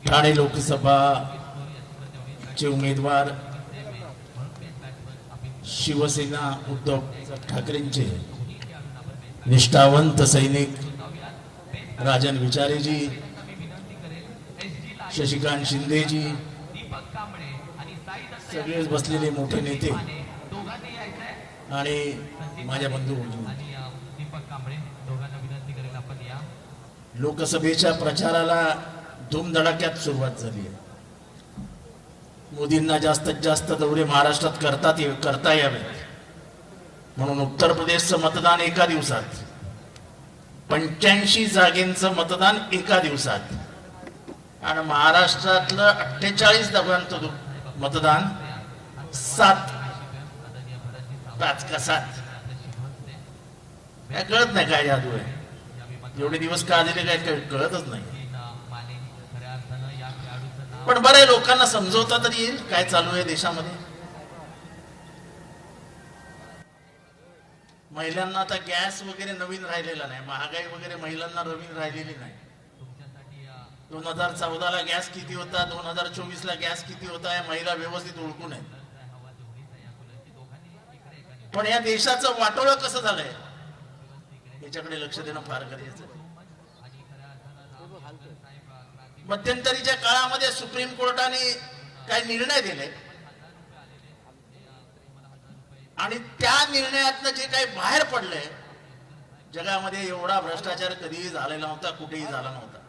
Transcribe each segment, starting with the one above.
ठाणे लोकसभा चे उमेदवार शिवसेना उद्धव ठाकरेंचे निष्ठावंत सैनिक राजन विचारेजी, शशिकांत शिंदेजी, सगळेच बसलेले मोठे नेते आणि माझ्या बंधू लोकसभेच्या प्रचाराला धूमधडाक्यात सुरुवात झाली आहे. मोदींना जास्तीत जास्त दौरे महाराष्ट्रात करता यावेत म्हणून उत्तर प्रदेशचं मतदान एका दिवसात, 85 जागेंचं मतदान एका दिवसात आणि महाराष्ट्रातलं 48 जागांचं मतदान 5 का 7 काय कळत नाही काय जादू आहे. एवढे दिवस का दिले काय कळतच नाही. पण बरं लोकांना समजवता तरी येईल काय चालू आहे देशामध्ये. महिलांना आता गॅस वगैरे नवीन राहिलेला नाही, महागाई वगैरे महिलांना नवीन राहिलेली नाही. 2014ला गॅस किती होता, 2024ला गॅस किती होता, महिला व्यवस्थित ओळखून आहे. पण या देशाचं वाटोळं कसं झालंय याच्याकडे लक्ष देणं फार गरजेचं आहे. मध्यंतरीच्या काळामध्ये सुप्रीम कोर्टाने काही निर्णय दिले आणि त्या निर्णयातनं जे काही बाहेर पडलंय, जगामध्ये एवढा भ्रष्टाचार कधीही झालेला नव्हता, कुठेही झाला नव्हता.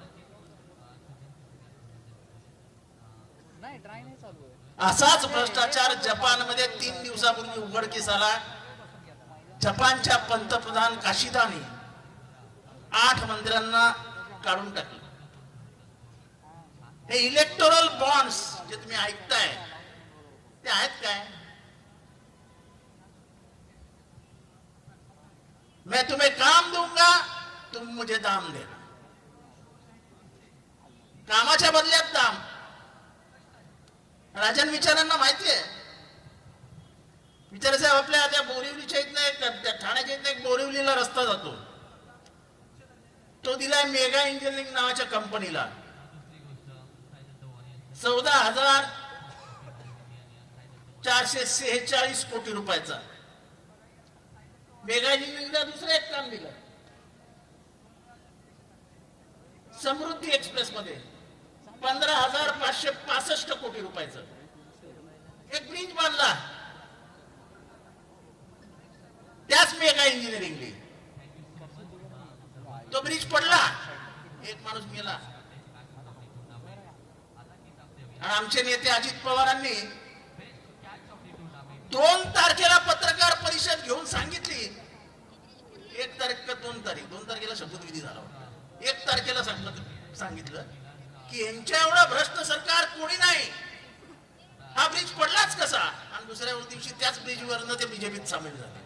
असाच भ्रष्टाचार जपानमध्ये 3 दिवसापूर्वी उघडकीस आला. जपानच्या पंतप्रधान काशिदाने 8 मंत्र्यांना काढून टाकले. हे इलेक्टोरल बॉन्ड्स जे तुम्ही ऐकताय ते आहेत काय? मैं तुम्हें काम दूंगा, तुम मुझे दाम देना. कामाच्या बदल्यात दाम. राजन विचारांना माहिती आहे. विचार साहेब आपल्या त्या बोरिवलीच्या इथनं त्या ठाण्याच्या इथनं एक बोरिवलीला रस्ता जातो, तो दिलाय मेगा इंजिनिअरिंग नावाच्या कंपनीला 14,446 कोटी रुपयाचा. मेगा इंजिनिअरिंगला दुसरं एक काम दिलं, समृद्धी एक्सप्रेस मध्ये 15,565 कोटी रुपयाचं एक ब्रिज बांधला. त्याच मेगा इंजिनिअरिंगने तो ब्रिज पडला, एक माणूस गेला. आणि आमचे नेते अजित पवारांनी 2 तारखेला पत्रकार परिषद घेऊन सांगितली, 1 तारीख का 2 तारीख, 2 तारखेला शपथविधी झाला होता, 1 तारखेला सांगितलं की यांच्या एवढं भ्रष्ट सरकार कोणी नाही, हा ब्रिज पडलाच कसा. आणि दुसऱ्या दिवशी त्याच ब्रिजवरनं ते बीजेपीत सामील झाले.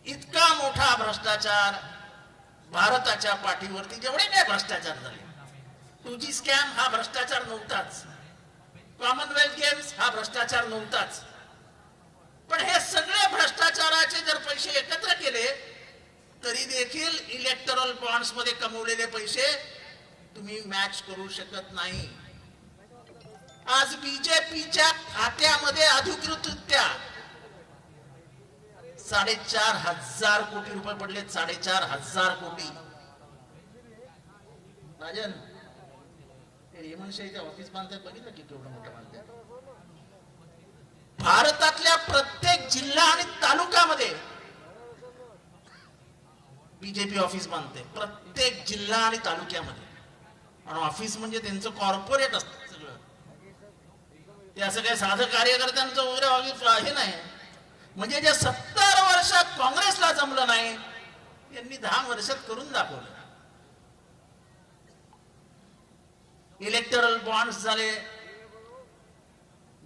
इतका मोठा भ्रष्टाचार भारताच्या पाठीवरती, जेवढे काय भ्रष्टाचार झाले, 2G स्कॅम हा भ्रष्टाचार नव्हताच, कॉमनवेल्थ गेम्स हा भ्रष्टाचार नव्हताच. पण हे सगळे भ्रष्टाचाराचे जर पैसे एकत्र केले तरी देखील इलेक्टोरल बॉन्ड्स मध्ये कमवलेले पैसे तुम्ही मॅच करू शकत नाही. आज बीजेपीच्या खात्यामध्ये अधिकृतरित्या 4,500 कोटी रुपये पडले. 4,500 कोटी. राजन रेमनशाहीच्या ऑफिस बांधतात बघितलं की केवढं मोठं बांधतात. भारतातल्या प्रत्येक जिल्हा आणि तालुक्यामध्ये बीजेपी ऑफिस बांधते, प्रत्येक जिल्हा आणि तालुक्यामध्ये. आणि ऑफिस म्हणजे त्यांचं कॉर्पोरेट असतं सगळं, ते असं काही साधं कार्यकर्त्यांचं वगैरे ऑफिस हे नाही. म्हणजे जे 70 वर्षात काँग्रेसला जमलं नाही, यांनी 10 वर्षात करून दाखवलं. इलेक्टोरल बॉन्ड्स झाले,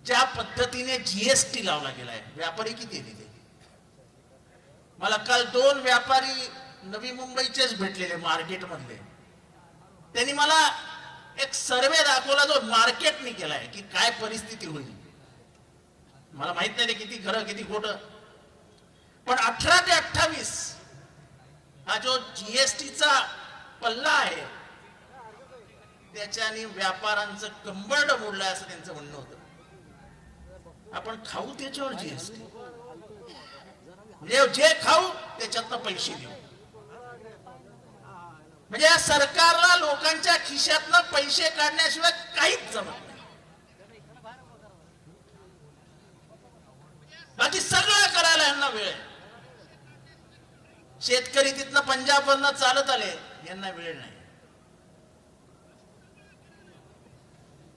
ज्या पद्धतीने जीएसटी लावला गेलाय, व्यापारी किती आहे तिथे. मला काल 2 व्यापारी नवी मुंबईचेच भेटलेले मार्केट मधले, त्यांनी मला एक सर्वे दाखवला जो मार्केटने केलाय की काय परिस्थिती होईल. मला माहित नाही ते किती खरं किती खोटं, पण 18 ते 28 हा जो जीएसटीचा पल्ला आहे त्याच्याने व्यापाऱ्यांचं कंबरड मोडलंय असं त्यांचं म्हणणं होतं. आपण खाऊ त्याच्यावर जीएसटी, म्हणजे जे खाऊ त्याच्यातनं पैसे देऊ. म्हणजे या सरकारला लोकांच्या खिशातनं पैसे काढण्याशिवाय काहीच जमत नाही. बाकी सगळं करायला यांना वेळ आहे. शेतकरी तिथनं पंजाब वरनं चालत आले, यांना वेळ नाही.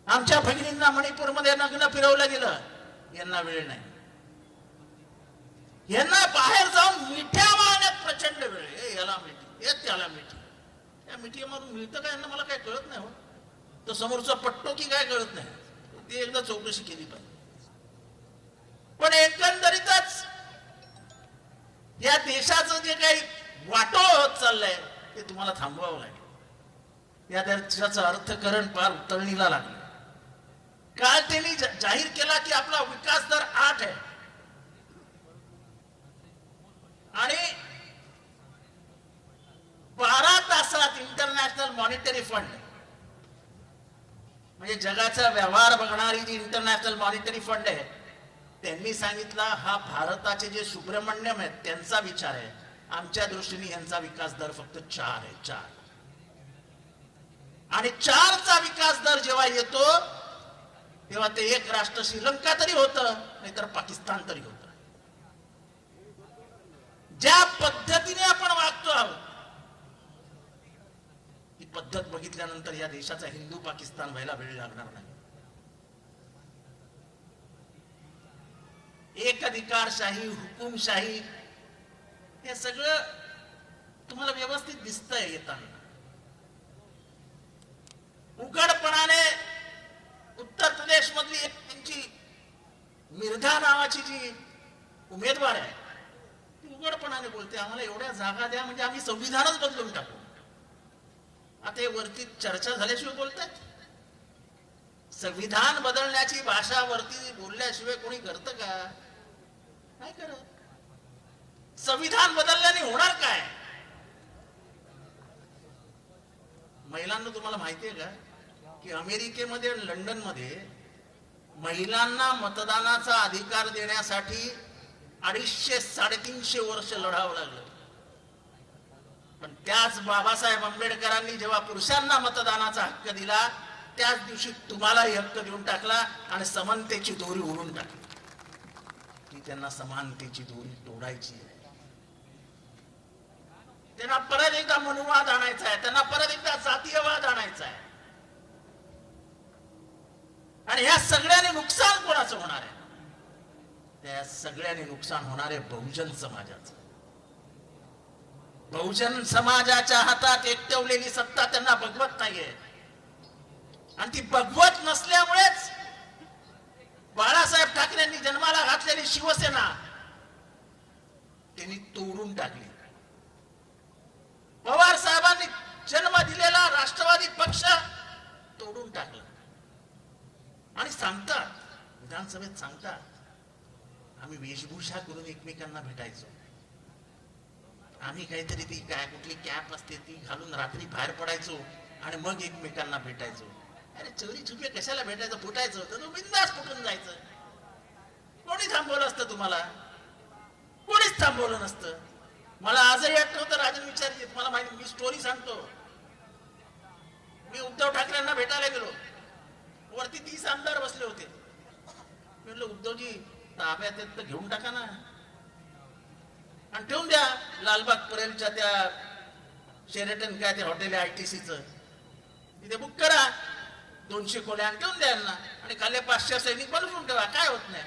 आमच्या भगिनींना मणिपूरमध्ये लग्न फिरवलं गेलं, यांना वेळ नाही. यांना बाहेर जाऊन मिठ्या मागण्यात प्रचंड वेळ आहे. याला मिठी, त्याला मिठी. या मिठीमधून मिळतं काय यांना मला काय कळत नाही हो. तर समोरचा पट्टो की काय कळत नाही, ती एकदा चौकशी केली पाहिजे. पण एकंदरीतच या देशाचं जे काही वाटोळ होत चाललंय ते तुम्हाला थांबवावं लागेल. या देशाचं अर्थकारण फार उतरणीला लागलं. काल त्यांनी जाहीर केला की आपला विकास दर 8 आहे आणि 12 तासात इंटरनॅशनल मॉनिटरी फंड म्हणजे जगाचा व्यवहार बघणारी जी इंटरनॅशनल मॉनिटरी फंड आहे त्यांनी सांगितलं हा भारताचे जे सुब्रमण्यम आहेत त्यांचा विचार आहे. आमच्या दृष्टीने यांचा विकास दर फक्त 4 आहे. 4 आणि 4चा विकास दर जेव्हा येतो तेव्हा ते एक राष्ट्र श्रीलंका तरी होतं, नाहीतर पाकिस्तान तरी होतं. ज्या पद्धतीने आपण वागतो आहोत ही पद्धत बघितल्यानंतर या देशाचा हिंदू पाकिस्तान व्हायला वेळ लागणार नाही. एक अधिकारशाही, हुकुमशाही हे सगळं तुम्हाला व्यवस्थित दिसतंय येताना. उघडपणाने उत्तर प्रदेश मधली एक त्यांची मिर्झा नावाची जी उमेदवार आहे ती उघडपणाने बोलते आम्हाला एवढ्या जागा द्या म्हणजे आम्ही संविधानच बदलून टाकू. आता हे वरती चर्चा झाल्याशिवाय बोलतात. संविधान बदलण्याची भाषा वरती बोलल्याशिवाय कोणी करतं का? नाही करत. संविधान बदलल्याने होणार काय? महिलांना तुम्हाला माहितीये का की अमेरिकेमध्ये आणि लंडनमध्ये महिलांना मतदानाचा अधिकार देण्यासाठी 250-350 वर्ष लढावं लागलं. पण त्याच बाबासाहेब आंबेडकरांनी जेव्हा पुरुषांना मतदानाचा हक्क दिला त्याच दिवशी तुम्हालाही हक्क देऊन टाकला आणि समानतेची दोरी ओढून टाकली. ती त्यांना समानतेची दोरी तोडायची आहे. त्यांना परत एकदा मनुवाद आणायचा आहे, त्यांना परत एकदा जातीयवाद आणायचा आहे. आणि ह्या सगळ्याने नुकसान कोणाचं होणार आहे? त्या सगळ्याने नुकसान होणार आहे बहुजन समाजाचं. बहुजन समाजाच्या हातात एकटवलेली सत्ता त्यांना बघवत नाहीये आणि ती बघवत नसल्यामुळेच बाळासाहेब ठाकरेंनी जन्माला घातलेली शिवसेना त्यांनी तोडून टाकली. पवार साहेबांनी जन्म दिलेला राष्ट्रवादी पक्ष तोडून टाकला आणि सांगतात विधानसभेत सांगतात आम्ही वेशभूषा करून एकमेकांना भेटायचो. आम्ही काहीतरी ती काय कुठली कॅप असते ती घालून रात्री बाहेर पडायचो आणि मग एकमेकांना भेटायचो. अरे चोरी छुपे कशाला भेटायचं? फुटायचं होतं तो बिंदास फुटून जायचं. कोणी थांबवलं असतं तुम्हाला? कोणीच थांबवलं नसतं. मला आजही आठवतं राजन विचारते मला माहिती. मी स्टोरी सांगतो. मी उद्धव ठाकरेंना भेटायला गेलो. वरती 30 आमदार बसले होते. मी म्हटलं उद्धवजी ताब्यात येत तर घेऊन टाका ना आणि ठेवून द्या लालबाग परेलच्या त्या शेरेटन काय ते हॉटेल ITCच तिथे बुक करा. 200 खोल्या आणि ठेवून द्या यांना आणि खाली 500 सैनिक बनवून ठेवा. काय होत नाही.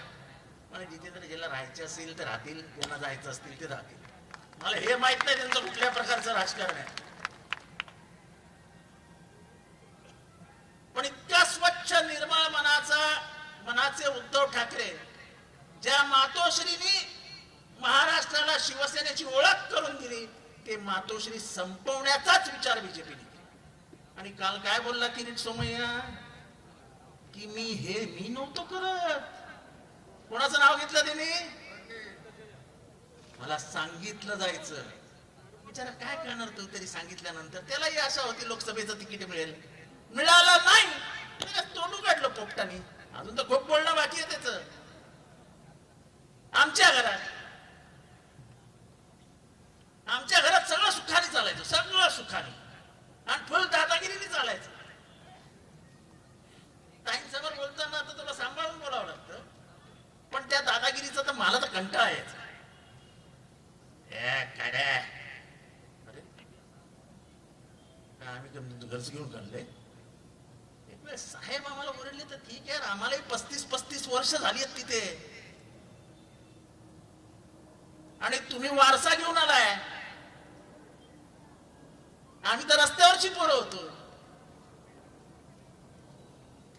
म्हणजे जिथे तरी ज्याला राहायचे असतील ते राहतील, ज्यांना जायचं असतील ते राहतील. मला हे माहित नाही त्यांचं कुठल्या प्रकारचं राजकारण आहे. पण इतक्या स्वच्छ निर्मळ मनाचे उद्धव ठाकरे ज्या मातोश्रीनी महाराष्ट्राला शिवसेनेची ओळख करून दिली ते मातोश्री संपवण्याचाच विचार बीजेपीने. आणि काल काय बोलला किरीट सोमय्या की मी नव्हतो करत. कोणाचं नाव घेतलं त्यांनी? मला सांगितलं जायचं. विचारा काय खाणार तू तरी सांगितल्यानंतर? त्यालाही आशा होती लोकसभेचं तिकीट मिळेल, मिळालं नाही. तोंड काढलं पोपटाने. अजून तर खूप बोलणं बाकी आहे त्याच. आमच्या घरात सगळं सुखाने चालायचं, सगळं सुखाने आणि फुल दादागिरीने चालायचं. ताईंसमोर बोलताना तर तुला सांभाळून बोलावं लागतं, पण त्या दादागिरीचा तर मला तर कंटाळा यायचा. अरे आम्ही घरच घेऊन काढले. एक वेळ साहेब आम्हाला ओरडले तर ठीक आहे, आम्हालाही 35 वर्ष झाली आहेत तिथे, आणि तुम्ही वारसा घेऊन आलाय. आम्ही तर रस्त्यावरची पोरं होतो.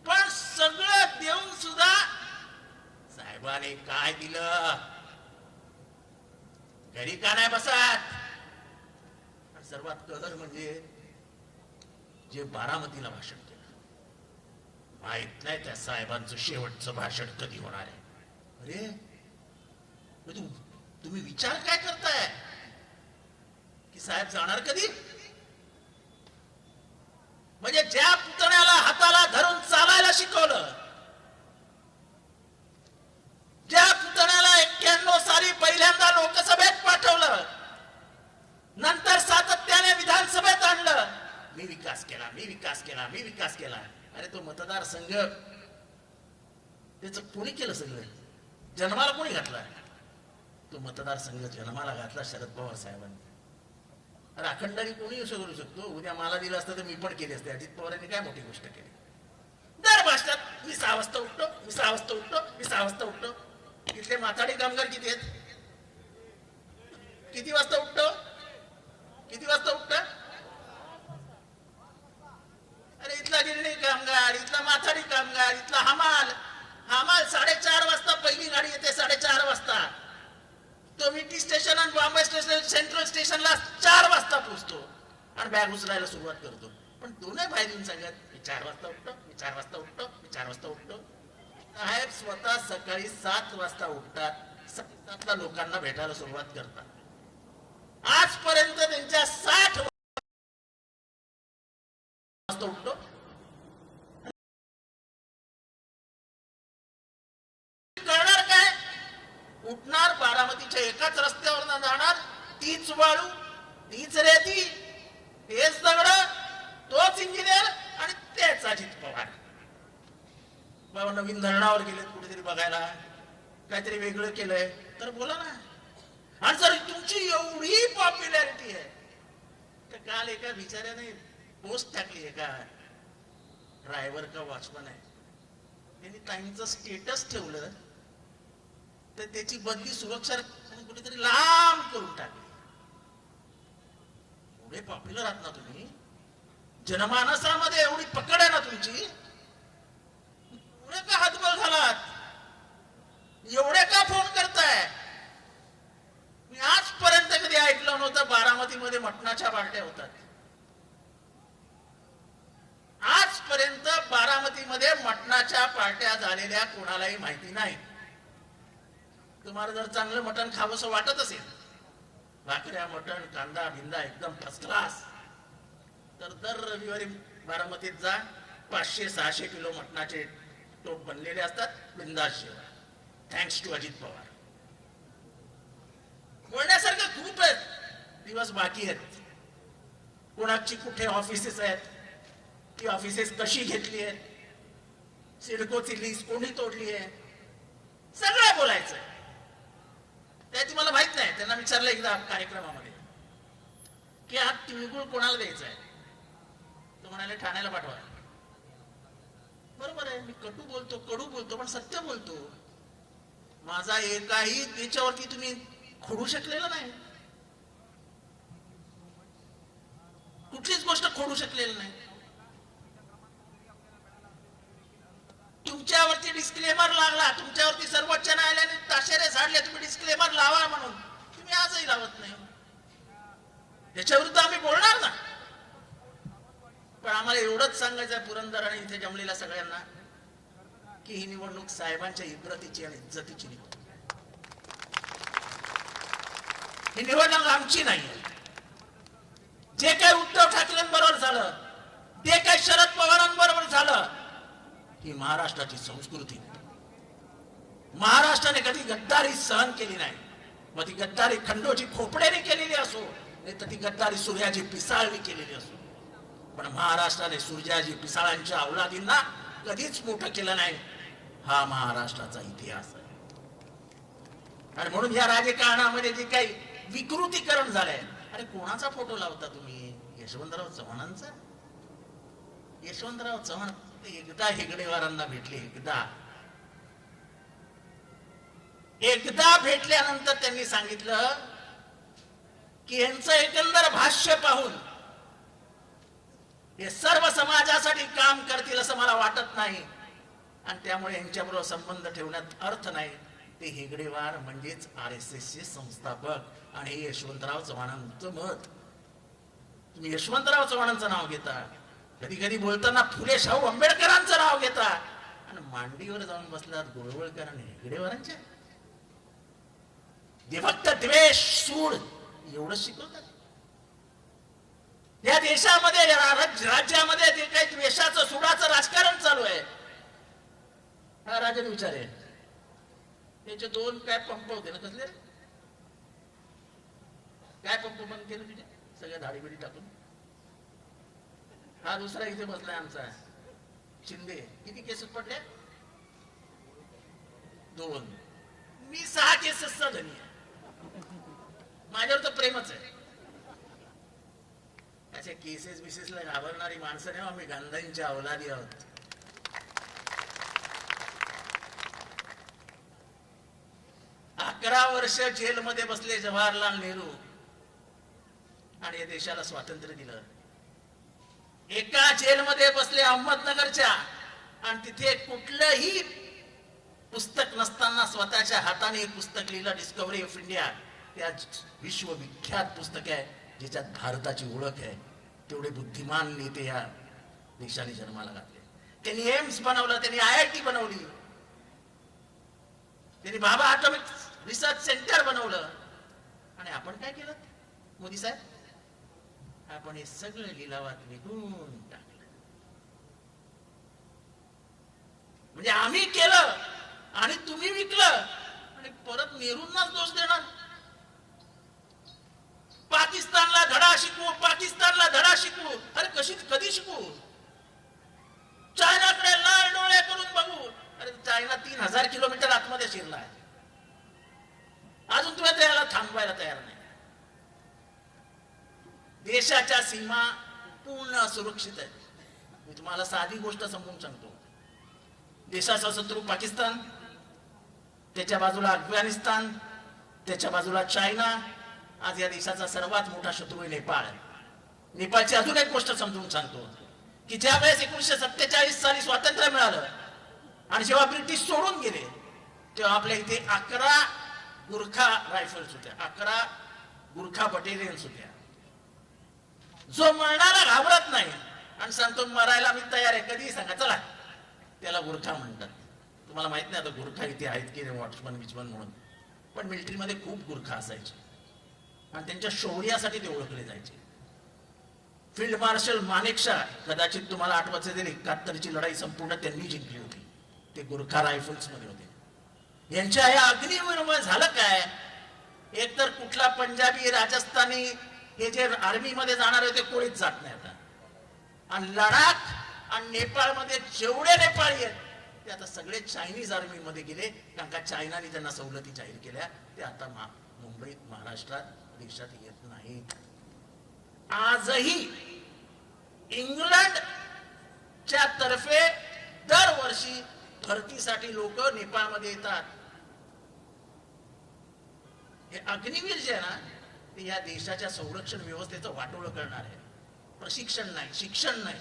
पण सगळं देऊन सुद्धा साहेबांनी काय दिलं? घरी का नाही बसत? सर्वात कदर म्हणजे जे बारामतीला भाषण केलं, माहित नाही त्या साहेबांचं शेवटचं भाषण कधी होणार आहे. अरे तुम्ही विचार काय करताय की साहेब जाणार कधी? म्हणजे ज्या पुतण्याला हाताला धरून चालायला शिकवलं, ज्या पुतण्याला 91 साली पहिल्यांदा लोकसभेत पाठवलं, नंतर सातत्याने विधानसभेत आणलं, मी विकास केला, मी विकास केला, मी विकास केला. अरे तो मतदारसंघ त्याच कोणी केलं? सगळं जन्माला कोणी घातला? तो मतदारसंघ जन्माला घातला शरद पवार साहेबांनी. राखणदारी कोणी करू शकतो. उद्या मला दिलं असतं तर मी पण केली असते. अजित पवारांनी काय मोठी गोष्ट केली? दर भाषणात मी 6 वाजता उठतो, मी 6 वाजता उठतो, मी 6 वाजता उठतो. इथले माथाडी कामगार किती आहेत? किती वाजता उठतो? किती वाजता उठत? अरे इथला गिरणी कामगार, इथला माथाडी कामगार, इथला हमाल 4:30 वाजता पहिली गाडी येते. 4:30 वाजता तो विटी स्टेशन आणि बॉम्बे स्टेशन, सेंट्रल स्टेशनला 4 वाजता पोहोचतो आणि बॅग उचलायला सुरुवात करतो. पण तो नाही बाहेर येऊन सांगत मी 4 वाजता उठतो, मी 4 वाजता उठतो, मी 4 वाजता उठतो. साहेब स्वतः सकाळी 7 वाजता उठतात, 7ला लोकांना भेटायला सुरुवात करतात. आजपर्यंत त्यांच्या 60 वाजता उठतो. करणार काय? उठणार, बारामतीच्या एकाच रस्त्यावर जाणार, तीच वाळू, तीच रेती, तेच दगड, तोच इंजिनियर आणि तेच अजित पवार. बाबा नवीन धरणावर गेलेत कुठेतरी बघायला, काहीतरी वेगळं केलंय तर बोला ना. आणि जर तुमची एवढी पॉप्युलॅरिटी आहे तर काल एका बिचाऱ्याने पोस्ट टाकली, एका ड्रायव्हर का वॉचमन आहे, त्यांनी टाइमचं स्टेटस ठेवलं तर त्याची बदली सुरक्षा कुठेतरी लांब करून टाकली. एवढे पॉप्युलर आहात ना तुम्ही, जनमानसामध्ये एवढी पकड आहे ना तुमची, एवढे का हातबल झालात? एवढे का फोन करताय? मी आजपर्यंत कधी ऐकलं नव्हतं बारामतीमध्ये मटणाच्या पार्ट्या होतात. आजपर्यंत बारामतीमध्ये मटणाच्या पार्ट्या झालेल्या कोणालाही माहिती नाही. तुम्हाला जर चांगलं मटण खावंसं वाटत असेल, भाकऱ्या, मटण, कांदा भिंदा एकदम फर्स्ट क्लास, तर दर रविवारी बारामतीत जा. 500-600 किलो मटणाचे टोप बनलेले असतात, बिंदास जेवा. Thanks to Ajit Pawar. बोलण्यासारखं खूप आहेत, दिवस बाकी आहेत. कोणाची कुठे ऑफिसेस आहेत, ती ऑफिसेस कशी घेतली आहेत, सिडकोची लीज कोणी तोडली आहे, सगळं बोलायचंय. त्याची मला माहित नाही. त्यांना विचारलं एकदा कार्यक्रमामध्ये की हा तिळगुळ कोणाला द्यायचा आहे, तो म्हणाले ठाण्याला पाठवा. बरोबर आहे, मी कटू बोलतो, कडू बोलतो, पण सत्य बोलतो. माझा एकाही त्याच्यावरती तुम्ही खोडू शकलेलं नाही, कुठलीच गोष्ट खोडू शकलेली नाही. तुमच्यावरती डिस्क्लेमर लागला, तुमच्यावरती सर्वोच्च न्यायालयाने ताशेरे झाडले, तुम्ही डिस्क्लेमर लावा म्हणून, तुम्ही आजही लावत नाही. त्याच्या विरुद्ध आम्ही बोलणार ना. पण आम्हाला एवढंच सांगायचं पुरंदर आणि इथे जमलेल्या सगळ्यांना की ही निवडणूक साहेबांच्या इब्रतीची आणि इज्जतीची निवडणूक. ही निवडणूक आमची नाही. जे काही उद्धव ठाकरेंबरोबर झालं, ते काही शरद पवारांबरोबर झालं, ही महाराष्ट्राची संस्कृती. महाराष्ट्राने कधी गद्दारी सहन केली नाही. मग ती गद्दारी खंडोजी खोपडेने केलेली असो, नाही तर ती गद्दारी सूर्याजी पिसाळने केलेली असो, पण महाराष्ट्राने सूर्याजी पिसाळांच्या औलादींना कधीच मोठं केलं नाही. हा महाराष्ट्राचा इतिहास आहे. आणि म्हणून या राजकारणामध्ये जे काही विकृतीकरण झालंय, अरे कोणाचा फोटो लावता तुम्ही? यशवंतराव चव्हाणांचा? यशवंतराव चव्हाण एकदा हेगडेवारांना भेटले, एकदा भेटल्यानंतर त्यांनी सांगितलं की यांचं एकंदर भाष्य पाहून हे सर्व समाजासाठी काम करतील असं मला वाटत नाही, आणि त्यामुळे यांच्याबरोबर संबंध ठेवण्यात अर्थ नाही. ते हेगडेवार म्हणजेच RSS चे संस्थापक आणि यशवंतराव चव्हाणांचं मत. तुम्ही यशवंतराव चव्हाणांचं नाव घेता, कधी कधी बोलताना फुले शाहू आंबेडकरांचं नाव घेता, आणि मांडीवर जाऊन बसलात गोळवळकर आणि हेगडेवारांच्या. ते फक्त द्वेष सूड एवढंच शिकवतात. या देशामध्ये राज्यामध्ये जे काही द्वेषाचं सुडाचं राजकारण चालू आहे, हा राजन विचारे त्याचे 2 काय पंप होते ना, कसले काय पंप बंद केले तुझे सगळ्या धाडीबिडी टाकून. हा दुसरा इथे बसलाय आमचा शिंदे. किती केसेस पडले? 2. मी 6 केसेसचा धनी आहे. माझ्यावर तर प्रेमच आहे. अशा केसेस बिसेसला घाबरणारी माणसं नाही. आम्ही गांधींच्या अवलादी आहोत. अकरा वर्ष जेलमध्ये बसले जवाहरलाल नेहरू आणि या देशाला स्वातंत्र्य दिलं. एका जेलमध्ये बसले अहमदनगरच्या, आणि तिथे कुठलंही पुस्तक नसताना स्वतःच्या हाताने एक पुस्तक लिहिलं, डिस्कव्हरी ऑफ इंडिया. त्या विश्वविख्यात पुस्तक आहे, ज्याच्यात भारताची ओळख आहे. तेवढे बुद्धिमान नेते या देशाने जन्माला घातले. त्यांनी एम्स बनवलं, त्यांनी IIT बनवली, त्यांनी भाभा ॲटॉमिक रिसर्च सेंटर बनवलं. आणि आपण काय केलं मोदी साहेब? आपण हे सगळं लिलावात विकून टाकलं. म्हणजे आम्ही केलं आणि तुम्ही विकलं, आणि परत नेहरूंनाच दोष देणार. पाकिस्तानला धडा शिकवू, पाकिस्तानला धडा शिकवू. अरे कधी शिकवू? चायनाकडे लाल डोळे करून बघू. अरे चायना 3000 किलोमीटर आतमध्ये शिरला आहे, अजून तुम्ही त्याला थांबवायला तयार नाही. देशाच्या सीमा पूर्ण सुरक्षित आहेत. मी तुम्हाला साधी गोष्ट समजून सांगतो. देशाचा शत्रू पाकिस्तान, त्याच्या बाजूला अफगाणिस्तान, त्याच्या बाजूला चायना. आज या देशाचा सर्वात मोठा शत्रू आहे नेपाळ. नेपाळची अजून एक गोष्ट समजून सांगतो की ज्या वेळेस 1947 साली स्वातंत्र्य मिळालं आणि जेव्हा ब्रिटिश सोडून गेले, तेव्हा आपल्या इथे 11 गुरखा रायफल्स होत्या, 11 गुरखा बटालियन्स होत्या. जो मरणाला घाबरत नाही आणि सांगतो मरायला मी तयार आहे, कधीही सांगा चला, त्याला गुरखा म्हणतात. तुम्हाला माहित नाही आता गुरखा इथे आहेत की वॉचमन विचमन म्हणून, पण मिलिटरीमध्ये खूप गुरखा असायचे आणि त्यांच्या शौर्यासाठी ते ओळखले जायचे. फील्ड मार्शल मानेकशा, कदाचित तुम्हाला आठवत असेल, 71ची लढाई संपूर्ण त्यांनी जिंकली होती. ते गुरखा रायफल्स मध्ये होते. यांच्या या अग्निवीरमुळे झालं काय? एक तर कुठला पंजाबी राजस्थानी हे जे आर्मी मध्ये जाणार होते कोणीच जात नाही आता. आणि लडाख आणि नेपाळमध्ये जेवढे नेपाळी आहेत ते आता सगळे चायनीज आर्मी मध्ये गेले, कारण का चायनाने त्यांना सवलती जाहीर केल्या. ते आता मुंबईत, महाराष्ट्रात, देशात येत नाहीत. आजही इंग्लंडच्या तर्फे दरवर्षी भरतीसाठी लोक नेपाळमध्ये येतात. हे अग्निवीर जे आहे ना, ते या देशाच्या संरक्षण व्यवस्थेचं वाटोळं करणार आहे. प्रशिक्षण नाही, शिक्षण नाही,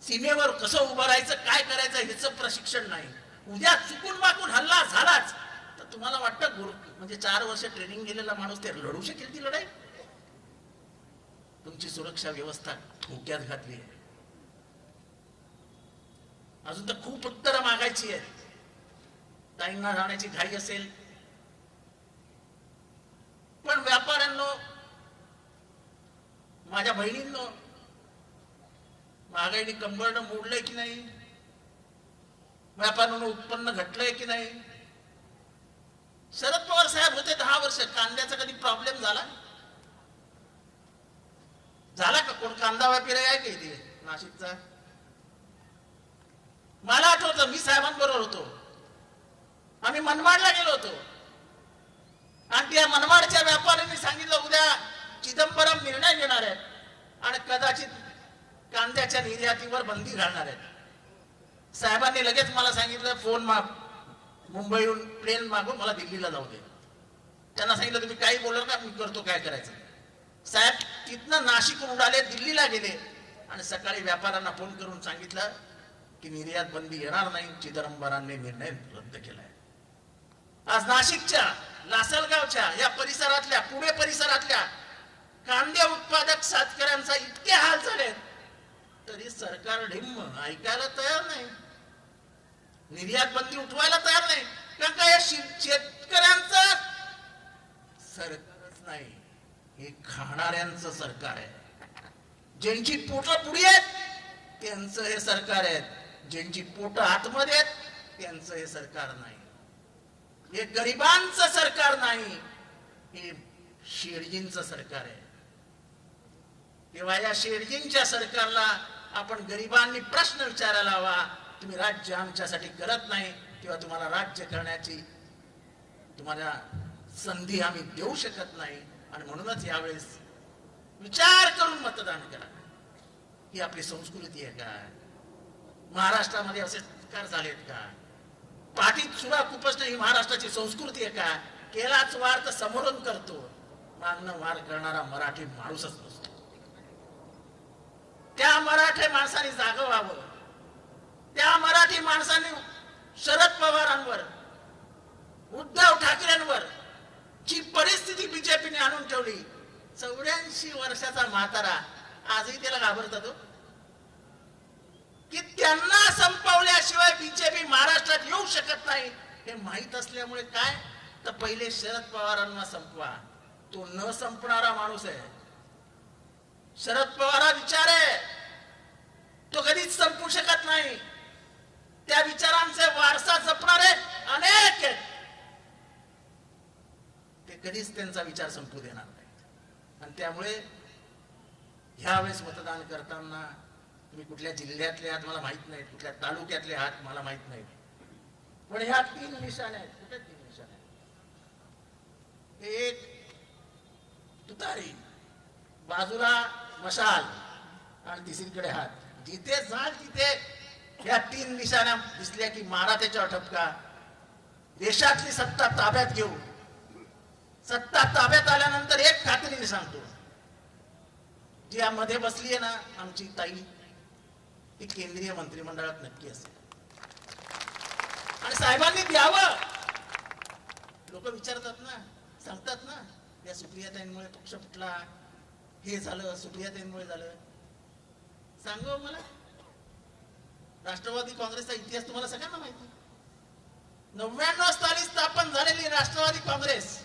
सीमेवर कसं उभं राहायचं, काय करायचं ह्याचं प्रशिक्षण नाही. उद्या चुकून मागून हल्ला झालाच तर तुम्हाला वाटतं म्हणजे 4 वर्ष ट्रेनिंग गेलेला माणूस ते लढू शकेल ती लढाई? तुमची सुरक्षा व्यवस्था धोक्यात घातली आहे. अजून तर खूप उत्तरं मागायची आहेत. ताईंना जाण्याची घाई असेल, पण व्यापाऱ्यांनो माझ्या बहिणींनो, महागाईने कंबरडं मोडलंय की नाही? व्यापारानं उत्पन्न घटलंय की नाही? शरद पवार साहेब होते 10 वर्ष, कांद्याचा कधी प्रॉब्लेम झाला का? कोण कांदा व्यापारी आहे का इथे नाशिकचा? मला आठवतं, मी साहेबांबरोबर होतो, आम्ही मनमाडला गेलो होतो आणि त्या मनमाडच्या व्यापाऱ्यांनी सांगितलं उद्या चिदंबरम निर्णय घेणार आहेत आणि कदाचित कांद्याच्या निर्यातीवर बंदी घालणार आहेत. साहेबांनी लगेच मला सांगितलं, फोन मुंबईहून प्लेन मागून मला दिल्लीला जाऊ दे. त्यांना सांगितलं तुम्ही काही बोलू का, मी करतो काय करायचं. साहेब तिथनं नाशिकहून उडाले, दिल्लीला गेले आणि सकाळी व्यापाऱ्यांना फोन करून सांगितलं की निर्यात बंदी येणार नाही, चिदंबरांनी निर्णय रद्द केलाय. आज नाशिकच्या, लासलगावच्या या परिसरातल्या, पुणे परिसरातल्या कांदे उत्पादक शेतकऱ्यांचा इतके हाल झाले तरी सरकार ढिम्म, ऐकायला तयार नाही, निर्यात बंदी उठवायला तयार नाही. कारण का शेतकऱ्यांचं सरकारच नाही, हे खाणाऱ्यांचं सरकार आहे. ज्यांची पोट पुढी आहेत त्यांचं हे सरकार आहे, ज्यांची पोट आतमध्ये आहेत त्यांचं हे सरकार नाही. हे गरिबांचं सरकार नाही, हे शेडजींचं सरकार आहे. तेव्हा या शेडजींच्या सरकारला आपण गरिबांनी प्रश्न विचारायला हवा, तुम्ही राज्य आमच्यासाठी करत नाही तेव्हा तुम्हाला राज्य करण्याची तुम्हाला संधी आम्ही देऊ शकत नाही. आणि म्हणूनच यावेळेस विचार करून मतदान करा. ही आपली संस्कृती आहे का? महाराष्ट्रामध्ये असे सरकार झालेत का? पाठीत सुरा कुपसणं ही महाराष्ट्राची संस्कृती आहे का? केलाच वार तर समोरून करतो, मागणं वार करणारा मराठी माणूसच नसतो. त्या मराठी माणसाने जागं व्हावं. त्या मराठी माणसाने शरद पवारांवर, उद्धव ठाकरेंवर जी परिस्थिती बीजेपीने आणून ठेवली, 84 वर्षाचा म्हातारा आजही त्याला घाबरतात की त्यांना संपवल्याशिवाय बीजेपी महाराष्ट्रात येऊ शकत नाही. हे माहित असल्यामुळे काय तर पहिले शरद पवारांना संपवा. तो न संपणारा माणूस आहे. शरद पवार विचार आहे, तो कधीच संपू शकत नाही. त्या विचारांचे वारसा जपणारे अनेक आहेत, ते कधीच त्यांचा विचार संपू देणार नाही. आणि त्यामुळे ह्यावेळेस मतदान करताना तुम्ही कुठल्या जिल्ह्यातले आहात मला माहित नाही, कुठल्या तालुक्यातले आहात मला माहित नाही, पण ह्या 3 निशाण्या आहेत. कुठे 3 निशाण्या आहेत? एक तुतारी, बाजूला मशाल आणि तिसरीकडे हात. जिथे जाल तिथे ह्या 3 निशाण्या दिसल्या की मारा त्याच्यावर ठपका. देशातली सत्ता ताब्यात घेऊ. सत्ता ताब्यात आल्यानंतर एक खात्रीने सांगतो, जी यामध्ये बसली आहे ना आमची ताई, ती केंद्रीय मंत्रिमंडळात नक्की असेल. आणि साहेबांनी द्यावं. लोक विचारतात ना, सांगतात ना, या सुप्रियाताईंमुळे पक्ष फुटला, हे झालं, सुप्रियाताईंमुळे झालं. सांगू मला, राष्ट्रवादी काँग्रेसचा इतिहास तुम्हाला सगळ्यांना माहिती. 99 साली स्थापन झालेली राष्ट्रवादी काँग्रेस,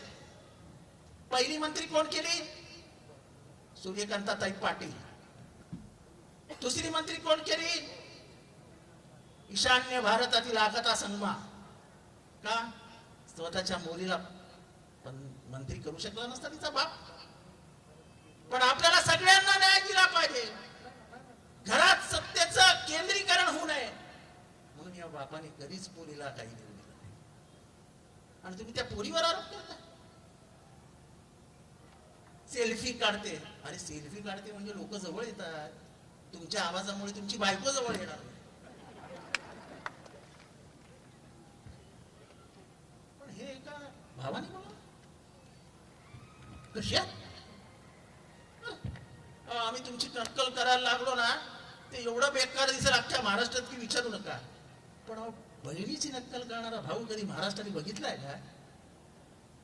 पहिली मंत्री कोण केली? सूर्यकांताताई पाटील. दुसरी मंत्री कोण केली? ईशान्य भारतातील आगता संगमा. का? स्वतःच्या मुलीला मंत्री करू शकला नसता तिचा बाप. पण आपल्याला सगळ्यांना न्याय दिला पाहिजे. घरात सत्तेचं केंद्रीकरण होऊ नये म्हणून या बापाने कधीच पोरीला काही देऊ दिलं नाही. आणि तुम्ही त्या पोरीवर आरोप करता. सेल्फी काढते. अरे सेल्फी काढते म्हणजे लोक जवळ येतात. तुमच्या आवाजामुळे तुमची बायको जवळ येणार नाही. पण हे एका भावाने बोला कशा आम्ही तुमची नक्कल करायला लागलो ना, ते एवढं बेकार दिसेल अख्ख्या महाराष्ट्रात की विचारू नका. पण बहिणीची नक्कल करणारा भाऊ कधी महाराष्ट्राने बघितलाय का?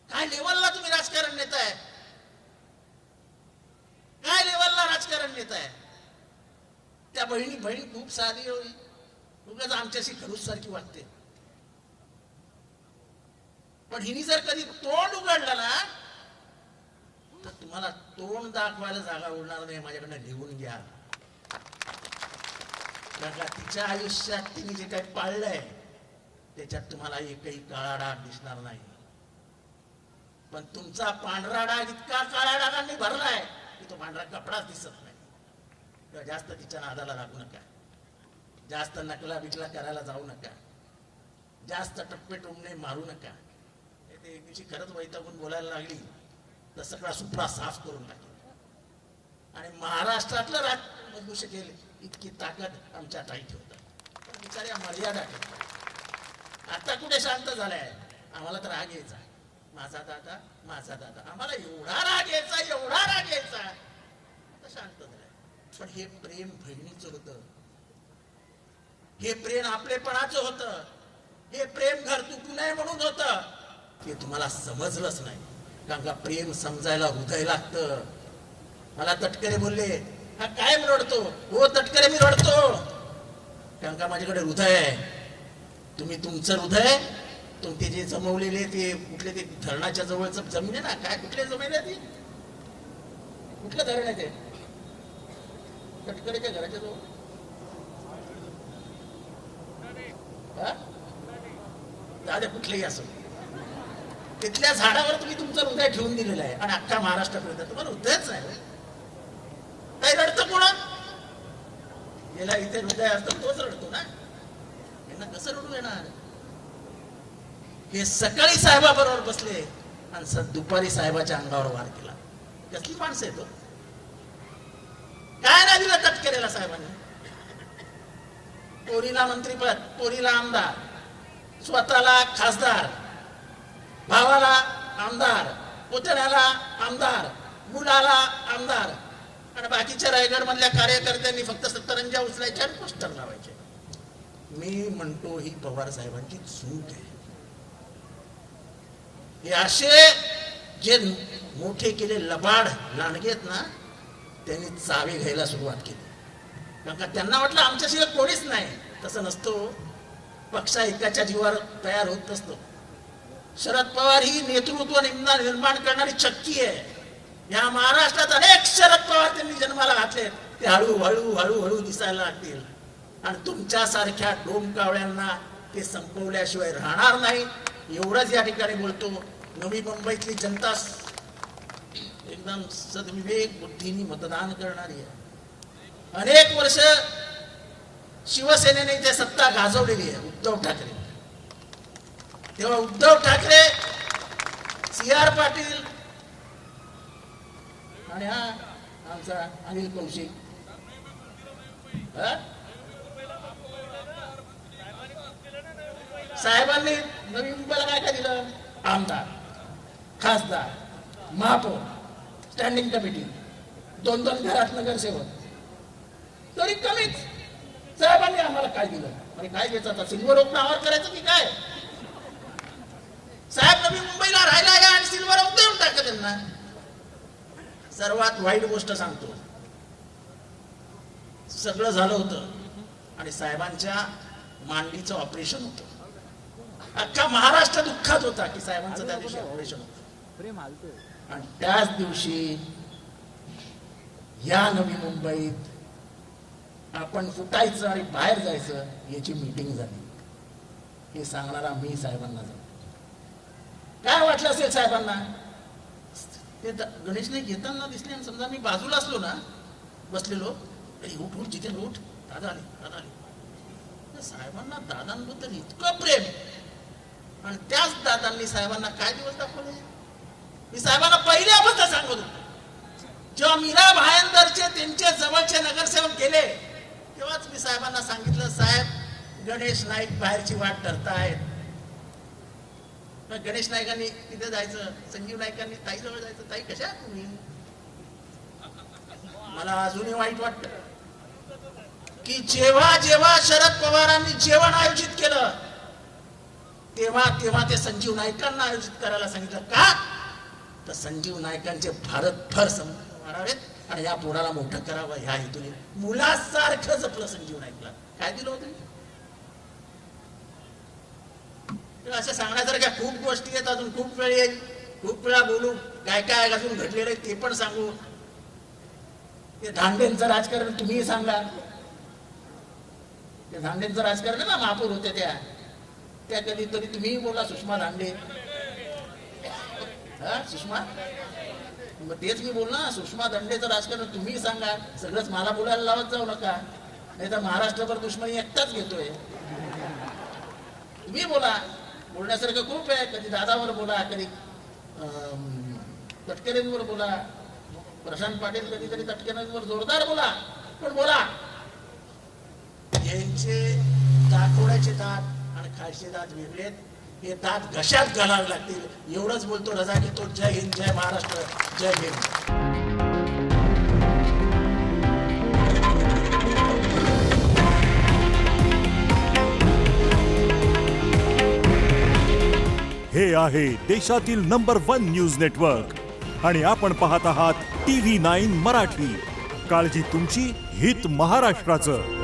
काय लेवलला तुम्ही राजकारण नेताय? काय लेवलला राजकारण नेताय? त्या बहीण खूप साधी होई, उगाच आमच्याशी खडूस सारखी वाटते. पण हिनी जर कधी तोंड उघडलं ना तर तुम्हाला तोंड दाखवायला जागा उरणार नाही, माझ्याकडनं लिहून घ्या. कारण तिच्या आयुष्यात तिने जे काही पाळलंय त्याच्यात तुम्हाला एकही काळा डाग दिसणार नाही. पण तुमचा पांढरा डाग इतका काळ्या डागांनी भरलाय की तो पांढरा कपडाच दिसत नाही. तेव्हा जास्त तिच्या नादाला लागू नका, जास्त नकला बिकला करायला जाऊ नका, जास्त टप्पे टोमणे मारू नका. ते एक दिवशी खरंच वैतागून बोलायला लागली तर सगळा सुपडा साफ करून टाकेल आणि महाराष्ट्रातलं राज बदलू शकेल इतकी ताकद आमच्या ताई ठेवतात. बिचाऱ्या मर्यादा ठेवतात. आता कुठे शांत झालाय? आम्हाला तर राग यायचा, माझा दादा माझा दादा, आम्हाला एवढा राग यायचा एवढा राग यायचा. आता शांत झालाय. पण हे प्रेम बहिणीचं होतं, हे प्रेम आपलेपणाचं होतं, हे प्रेम घर तुटू नये म्हणून होतं. ते तुम्हाला समजलंच नाही. कारण का प्रेम समजायला हृदय लागतं. मला तटकरे बोलले, हा काय रडतो? हो तटकरे, मी रडतो कारण का माझ्याकडे हृदय आहे. तुम्ही तुमचं हृदय तुमचे जे जमवलेले ते कुठले ते धरणाच्या जवळचं जमीन आहे ना, काय कुठले जमीन आहे ती, कुठलं धरण आहे ते तटकरेच्या घराच्या जवळ? दादा कुठलेही असो, तिथल्या झाडावर तुम्ही तुमचं हृदय ठेवून दिलेलं आहे आणि अख्खा महाराष्ट्रापर्यंत तुम्हाला हृदयच नाही. काही रडतं कोण? याला इथे हृदय असतं तोच रडतो ना, यांना कसं रडू येणार? हे सकाळी साहेबाबरोबर बसले आणि दुपारी साहेबाच्या अंगावर वार केला. कसली माणसं येतो? काय नाही दिलं तटकरेला साहेबांनी? पोरीला मंत्रीपद, पोरीला आमदार, स्वतःला खासदार, भावाला आमदार, पुतण्याला आमदार, मुलाला आमदार आणि बाकीच्या रायगड मधल्या कार्यकर्त्यांनी फक्त 70 उचलायच्या आणि पोस्टर लावायचे. मी म्हणतो ही पवार साहेबांची चूक आहे. हे असे जे मोठे केले लबाड लांडगेत ना, त्यांनी चावे घ्यायला सुरुवात केली. कारण का त्यांना वाटलं आमच्याशिवाय कोणीच नाही. तसं नसतो. पक्ष एकाच्या जीवावर तयार होत नसतो. शरद पवार ही नेतृत्व निर्माण करणारी चक्की आहे. या महाराष्ट्रात अनेक शरद पवार त्यांनी जन्माला घातले. ते हळूहळू हळूहळू दिसायला लागतील आणि तुमच्यासारख्या डोमकावळ्यांना ते संपवल्याशिवाय राहणार नाही. एवढंच या ठिकाणी बोलतो. नवी मुंबईतली जनता एकदम सद्विवेक बुद्धीने मतदान करणारी आहे. अनेक वर्ष शिवसेनेने जे सत्ता गाजवलेली आहे उद्धव ठाकरे, तेव्हा उद्धव ठाकरे, CR पाटील आणि हा आमचा अनिल कौशिक, साहेबांनी नवी मुंबईला काय काय दिलं? आमदार, खासदार, महापौर, स्टँडिंग कमिटी, 2-2 घरात नगरसेवक. तरी कमीच साहेबांनी आम्हाला काय दिलं? आणि काय द्यायचं आता? सिल्वर ओक नावावर करायचं की काय? साहेब नवी मुंबईला राहायला या आणि सिल्वर ओक देऊन टाका त्यांना. सर्वात वाईट गोष्ट सांगतो, सगळं झालं होतं आणि साहेबांच्या मांडीचं ऑपरेशन होतं. अख्खा महाराष्ट्र दुःखात होता की साहेबांचं त्या दिवशी ऑपरेशन होतं. आणि त्याच दिवशी या नवी मुंबईत आपण फुटायचं आणि बाहेर जायचं याची मीटिंग झाली. हे सांगणारा मी साहेबांना जातो. काय वाटलं असेल साहेबांना? ते गणेश नाही घेताना दिसले आणि समजा मी बाजूला असलो ना, बसलेलो, उठ उठ जिथे उठ, दादा आले दादा आले. साहेबांना दादांबद्दल इतकं प्रेम आणि त्याच दादांनी साहेबांना काय दिवस दाखवले? मी साहेबांना पहिल्यापासून सांगत होतो. जेव्हा मीरा भायंदरचे त्यांचे जवळचे नगरसेवक गेले तेव्हाच मी साहेबांना सांगितलं, साहेब गणेश नाईक बाहेरची वाट धरतायत. गणेश नाईकांनी तिथे जायचं, संजीव नाईकांनी ताई जवळ जायचं. ताई कशा तुम्ही? मला अजूनही वाईट वाटत की जेव्हा जेव्हा शरद पवारांनी जेवण आयोजित केलं तेव्हा तेव्हा ते संजीव नाईकांना आयोजित करायला सांगितलं. का? तर संजीव नाईकांचे भारतभर मारावेत आणि या पोराला मोठं करावं ह्या हेतूने मुलासारखं जपलं संजीव नाईकला. काय दिलं होतं? असं सांगण्यासारख्या खूप गोष्टी आहेत, अजून खूप वेळ येईल. खूप वेळा बोलू, काय काय अजून घडलेलं आहे ते पण सांगू. ते धांडेंचं राजकारण तुम्ही सांगा. ते धांडेंचं राजकारण आहे ना, महापौर होते त्या कधीतरी तुम्ही बोला, सुषमा धांडे. हा सुषमा, मग तेच मी बोल ना, सुषमा धांडेचं राजकारण तुम्ही सांगा. सगळंच मला बोलायला लावत जाऊ नका, नाही तर महाराष्ट्रभर दुश्मनी एकटाच घेतोय. तुम्ही बोला, बोलण्यासारखं खूप आहे. कधी दादावर बोला, कधी तटकरेंवर बोला, प्रशांत पाटील कधीतरी तटकरेंवर जोरदार बोला, पण बोला. यांचे दाखवण्याचे दात आणि खायचे दात वेगळेत. हे दात घशात घालावे लागतील. एवढंच बोलतो, रजा घेतो. जय हिंद, जय महाराष्ट्र, जय भीम. हे आहे देशातील नंबर 1 न्यूज नेटवर्क आणि आपण पाहत आहात TV9 मराठी. काळजी तुमची, हित महाराष्ट्राचं.